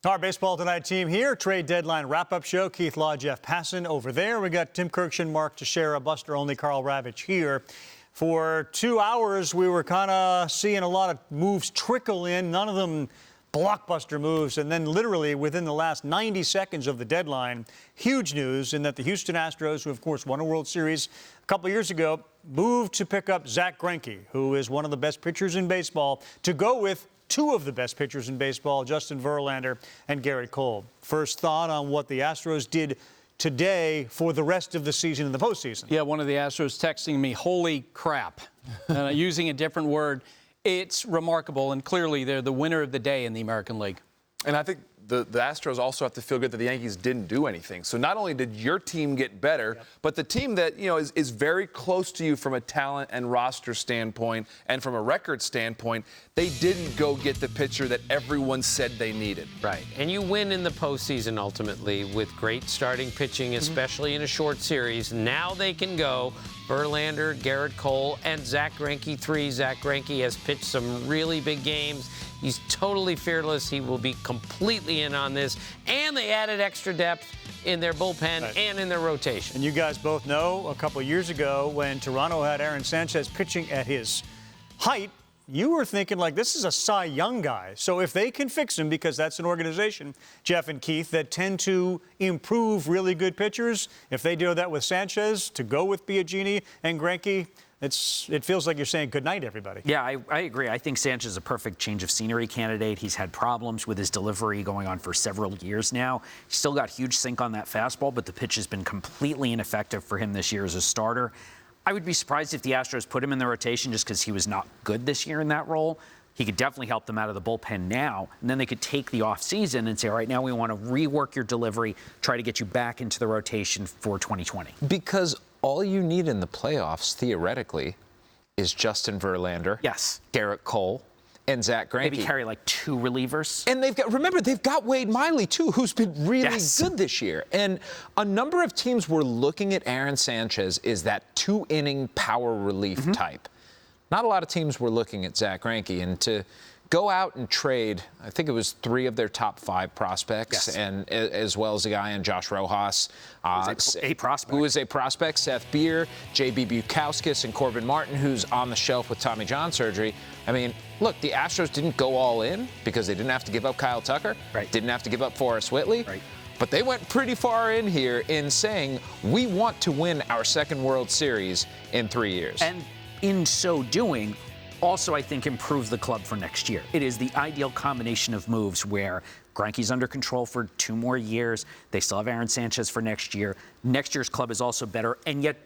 Our Baseball Tonight team here, trade deadline wrap-up show. Keith Law, Jeff Passan over there. We got Tim Kurkjian, Mark Teixeira, Buster Olney, Carl Ravitch here. For 2 hours, we were kind of seeing a lot of moves trickle in, none of them blockbuster moves. And then literally within the last 90 seconds of the deadline, huge news in that the Houston Astros, who of course won a World Series a couple years ago, moved to pick up Zack Greinke, who is one of the best pitchers in baseball, to go with two of the best pitchers in baseball, Justin Verlander and Gerrit Cole. First thought on what the Astros did today for the rest of the season in the postseason. Yeah, one of the Astros texting me, holy crap, using a different word. It's remarkable, and clearly they're the winner of the day in the American League. And I think the Astros also have to feel good that the Yankees didn't do anything. So not only did your team get better, but the team that, is very close to you from a talent and roster standpoint and from a record standpoint, they didn't go get the pitcher that everyone said they needed. Right. And you win in the postseason ultimately with great starting pitching, especially in a short series. Now they can go Verlander, Gerrit Cole, and Zack Greinke 3. Zack Greinke has pitched some really big games. He's totally fearless. He will be completely in on this. And they added extra depth in their bullpen and in their rotation. And you guys both know a couple years ago when Toronto had Aaron Sanchez pitching at his height, you were thinking, like, this is a Cy Young guy. So if they can fix him, because that's an organization, Jeff and Keith, that tend to improve really good pitchers, if they do that with Sanchez, to go with Biagini and Greinke, it feels like you're saying good night, everybody. Yeah, I agree. I think Sanchez is a perfect change of scenery candidate. He's had problems with his delivery going on for several years now. He's still got huge sink on that fastball, but the pitch has been completely ineffective for him this year as a starter. I would be surprised if the Astros put him in the rotation just because he was not good this year in that role. He could definitely help them out of the bullpen now, and then they could take the offseason and say, all right, now we want to rework your delivery, try to get you back into the rotation for 2020. Because all you need in the playoffs, theoretically, is Justin Verlander, Gerrit Cole, and Zack Greinke. Maybe carry like two relievers. And they've got Wade Miley, too, who's been really good this year. And a number of teams were looking at Aaron Sanchez as that two-inning power relief type. Not a lot of teams were looking at Zack Greinke. And to go out and trade, I think it was 3 of their top 5 prospects, and as well as a guy in Josh Rojas, who is a prospect, Seth Beer, J.B. Bukauskas, and Corbin Martin, who's on the shelf with Tommy John surgery. I mean, look, the Astros didn't go all in because they didn't have to give up Kyle Tucker, didn't have to give up Forrest Whitley. But they went pretty far in here in saying, we want to win our second World Series in 3 years. And in so doing, also, I think, improve the club for next year. It is the ideal combination of moves where Greinke's under control for 2 more years. They still have Aaron Sanchez for next year. Next year's club is also better, and yet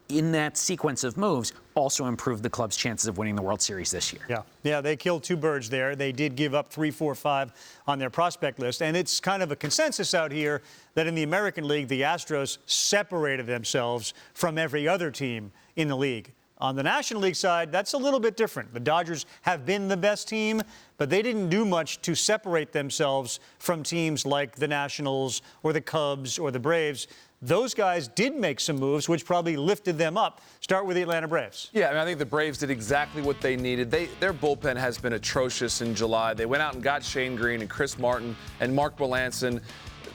in that sequence of moves, also improve the club's chances of winning the World Series this year. Yeah, they killed 2 birds there. They did give up 3, 4, 5 on their prospect list, and it's kind of a consensus out here that in the American League, the Astros separated themselves from every other team in the league. On the National League side, that's a little bit different. The Dodgers have been the best team, but they didn't do much to separate themselves from teams like the Nationals or the Cubs or the Braves. Those guys did make some moves, which probably lifted them up. Start with the Atlanta Braves. Yeah, I think the Braves did exactly what they needed. Their bullpen has been atrocious in July. They went out and got Shane Green and Chris Martin and Mark Melanson.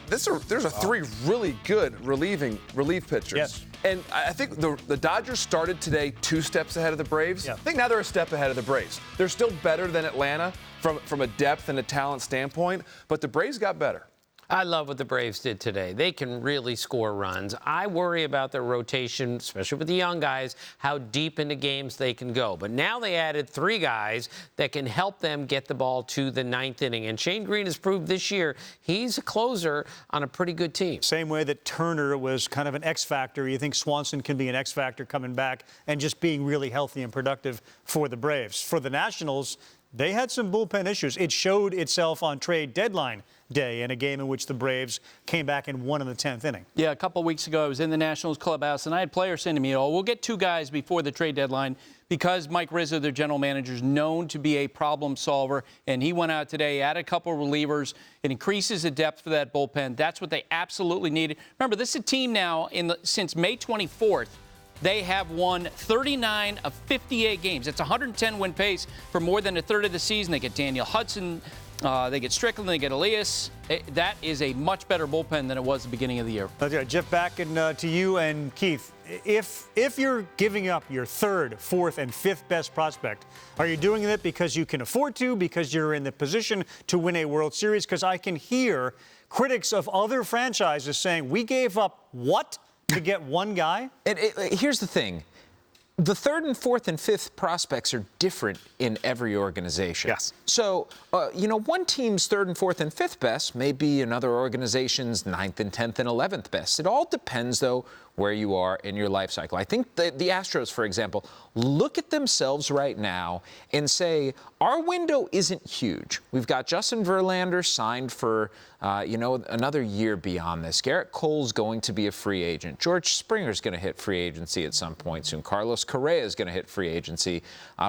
There's 3 really good relief pitchers. Yes. And I think the Dodgers started today 2 steps ahead of the Braves. I think now they're a step ahead of the Braves. They're still better than Atlanta from a depth and a talent standpoint, but the Braves got better. I love what the Braves did today. They can really score runs. I worry about their rotation, especially with the young guys, how deep into games they can go. But now they added 3 guys that can help them get the ball to the 9th inning. And Shane Green has proved this year he's a closer on a pretty good team. Same way that Turner was kind of an X factor. You think Swanson can be an X factor coming back and just being really healthy and productive for the Braves. For the Nationals, they had some bullpen issues. It showed itself on trade deadline day in a game in which the Braves came back and won in the 10th inning. Yeah, a couple of weeks ago, I was in the Nationals clubhouse, and I had players saying to me, we'll get 2 guys before the trade deadline because Mike Rizzo, their general manager, is known to be a problem solver, and he went out today, added a couple of relievers. It increases the depth for that bullpen. That's what they absolutely needed. Remember, this is a team now, since May 24th, they have won 39 of 58 games. It's a 110-win pace for more than a third of the season. They get Daniel Hudson They get Strickland, they get Elias. That is a much better bullpen than it was at the beginning of the year. Okay, Jeff, back to you and Keith. If you're giving up your third, fourth, and fifth best prospect, are you doing it because you can afford to, because you're in the position to win a World Series? Because I can hear critics of other franchises saying, we gave up what to get one guy? Here's the thing. The third and fourth and fifth prospects are different in every organization. Yes. So, one team's third and fourth and fifth best may be another organization's ninth and 10th and 11th best. It all depends, though, where you are in your life cycle. I think the Astros, for example, look at themselves right now and say, our window isn't huge. We've got Justin Verlander signed for, another year beyond this. Garrett Cole's going to be a free agent. George Springer's going to hit free agency at some point soon. Carlos Correa is going to hit free agency.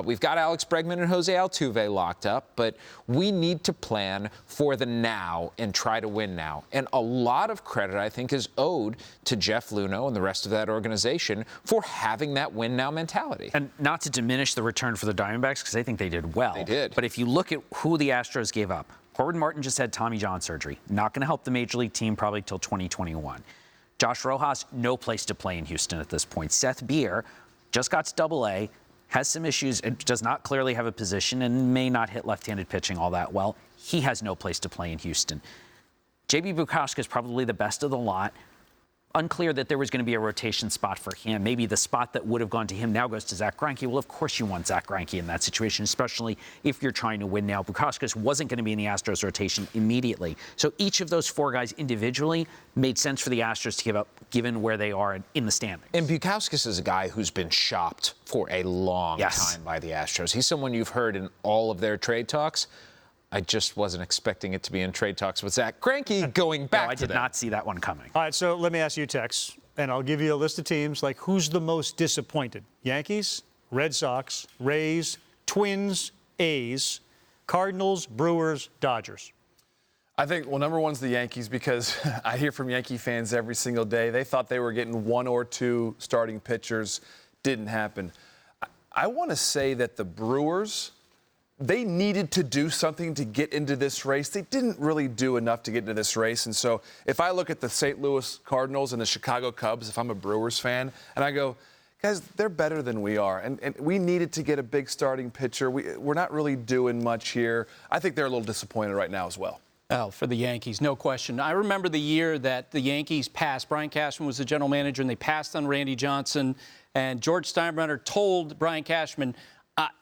We've got Alex Bregman and Jose Altuve locked up, but we need to plan for the now and try to win now. And a lot of credit, I think, is owed to Jeff Luhnow and the rest of that organization for having that win-now mentality. And not to diminish the return for the Diamondbacks, because I think they did well. They did. But if you look at who the Astros gave up, Corbin Martin just had Tommy John surgery. Not going to help the Major League team probably till 2021. Josh Rojas, no place to play in Houston at this point. Seth Beer just got to Double-A, has some issues, and does not clearly have a position and may not hit left-handed pitching all that well. He has no place to play in Houston. J.B. Bukowska is probably the best of the lot. Unclear that there was going to be a rotation spot for him. Maybe the spot that would have gone to him now goes to Zack Greinke. Well, of course you want Zack Greinke in that situation, especially if you're trying to win now. Bukowska wasn't going to be in the Astros rotation immediately. So each of those four guys individually made sense for the Astros to give up, given where they are in the standings. And Bukowskis is a guy who's been shopped for a long time by the Astros. He's someone you've heard in all of their trade talks. I just wasn't expecting it to be in trade talks with Zack Greinke going back I did not see that one coming. All right, so let me ask you, Tex, and I'll give you a list of teams. Like, who's the most disappointed? Yankees, Red Sox, Rays, Twins, A's, Cardinals, Brewers, Dodgers. I think, well, number one's the Yankees, because I hear from Yankee fans every single day. They thought they were getting one or two starting pitchers. Didn't happen. I want to say that the Brewers, they needed to do something to get into this race. They didn't really do enough to get into this race. And so if I look at the St. Louis Cardinals and the Chicago Cubs, if I'm a Brewers fan, and I go, guys, they're better than we are. And we needed to get a big starting pitcher. We're not really doing much here. I think they're a little disappointed right now as well. Oh, for the Yankees, no question. I remember the year that the Yankees passed. Brian Cashman was the general manager, and they passed on Randy Johnson. And George Steinbrenner told Brian Cashman,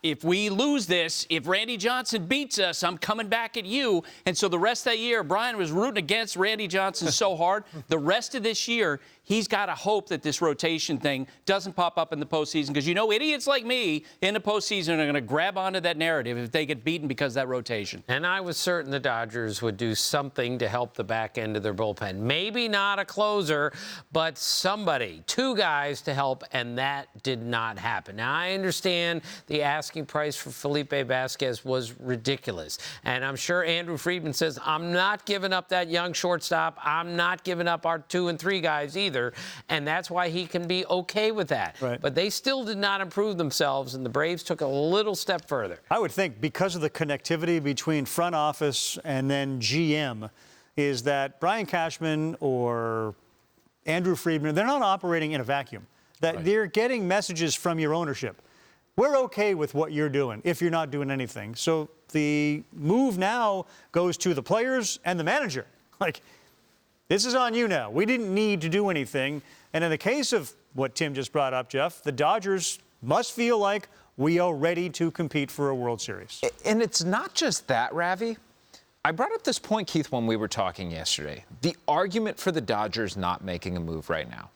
if we lose this, if Randy Johnson beats us, I'm coming back at you. And so the rest of that year, Brian was rooting against Randy Johnson so hard. The rest of this year, he's got to hope that this rotation thing doesn't pop up in the postseason, because idiots like me in the postseason are going to grab onto that narrative if they get beaten because of that rotation. And I was certain the Dodgers would do something to help the back end of their bullpen. Maybe not a closer, but somebody, two guys to help, and that did not happen. Now, I understand the asking price for Felipe Vasquez was ridiculous. And I'm sure Andrew Friedman says, I'm not giving up that young shortstop. I'm not giving up our 2 and 3 guys either. And that's why he can be okay with that. Right. But they still did not improve themselves, and the Braves took a little step further. I would think because of the connectivity between front office and then GM is that Brian Cashman or Andrew Friedman, they're not operating in a vacuum. That they're getting messages from your ownership. We're okay with what you're doing if you're not doing anything. So the move now goes to the players and the manager. Like, this is on you now. We didn't need to do anything. And in the case of what Tim just brought up, Jeff, the Dodgers must feel like we are ready to compete for a World Series. And it's not just that, Ravi. I brought up this point, Keith, when we were talking yesterday. The argument for the Dodgers not making a move right now.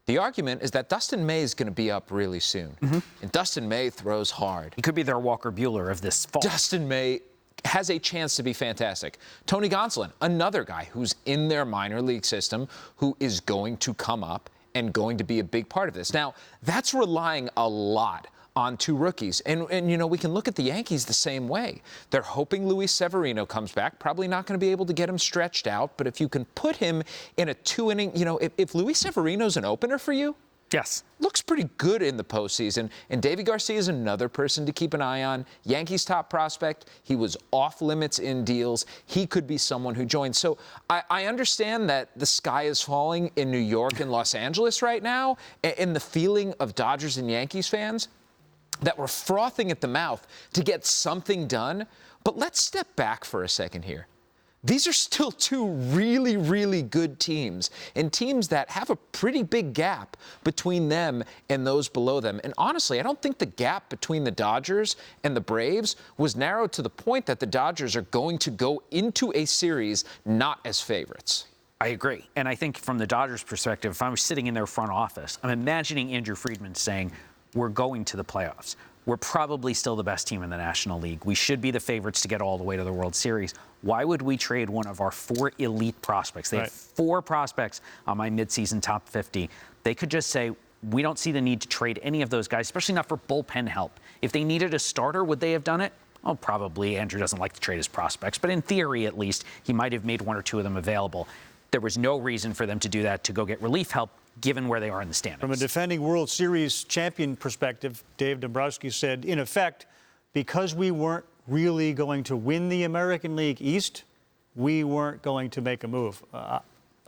The argument is that Dustin May is going to be up really soon. And Dustin May throws hard. He could be their Walker Buehler of this fall. Dustin May has a chance to be fantastic. Tony Gonsolin, another guy who's in their minor league system, who is going to come up and going to be a big part of this. Now, that's relying a lot on 2 rookies. And we can look at the Yankees the same way. They're hoping Luis Severino comes back. Probably not going to be able to get him stretched out. But if you can put him in a 2-inning, if Luis Severino's an opener for you, Yes. Looks pretty good in the postseason. And Davy Garcia is another person to keep an eye on. Yankees top prospect. He was off limits in deals. He could be someone who joins. So I understand that the sky is falling in New York and Los Angeles right now, and the feeling of Dodgers and Yankees fans that we're frothing at the mouth to get something done. But let's step back for a second here. These are still two really, really good teams, and teams that have a pretty big gap between them and those below them. And honestly, I don't think the gap between the Dodgers and the Braves was narrowed to the point that the Dodgers are going to go into a series not as favorites. I agree. And I think from the Dodgers' perspective, if I was sitting in their front office, I'm imagining Andrew Friedman saying, we're going to the playoffs. We're probably still the best team in the National League. We should be the favorites to get all the way to the World Series. Why would we trade one of our 4 elite prospects? They have 4 prospects on my midseason top 50. They could just say, we don't see the need to trade any of those guys, especially not for bullpen help. If they needed a starter, would they have done it? Oh, probably. Andrew doesn't like to trade his prospects, but in theory, at least, he might have made 1 or 2 of them available. There was no reason for them to do that, to go get relief help, given where they are in the standings. From a defending World Series champion perspective, Dave Dombrowski said, in effect, because we weren't really going to win the American League East, we weren't going to make a move.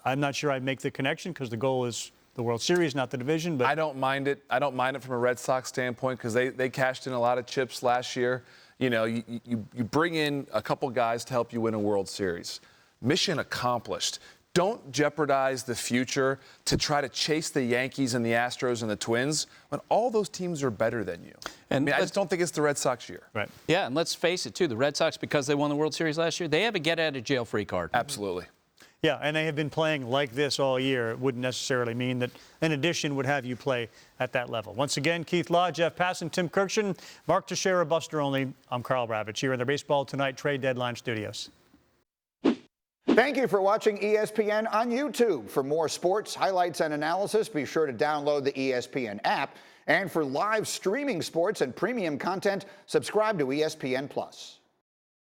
I'm not sure I'd make the connection because the goal is the World Series, not the division. But I don't mind it. I don't mind it from a Red Sox standpoint because they cashed in a lot of chips last year. You know, you bring in a couple guys to help you win a World Series. Mission accomplished. Don't jeopardize the future to try to chase the Yankees and the Astros and the Twins when all those teams are better than you. And I just don't think it's the Red Sox year. Right. Yeah, and let's face it, too. The Red Sox, because they won the World Series last year, they have a get-out-of-jail-free card. Absolutely. Yeah, and they have been playing like this all year. It wouldn't necessarily mean that an addition would have you play at that level. Once again, Keith Law, Jeff Passan, Tim Kurkjian, Mark Teixeira, Buster Olney. I'm Carl Ravitch here in the Baseball Tonight Trade Deadline Studios. Thank you for watching ESPN on YouTube. For more sports, highlights, and analysis, be sure to download the ESPN app. And for live streaming sports and premium content, subscribe to ESPN+.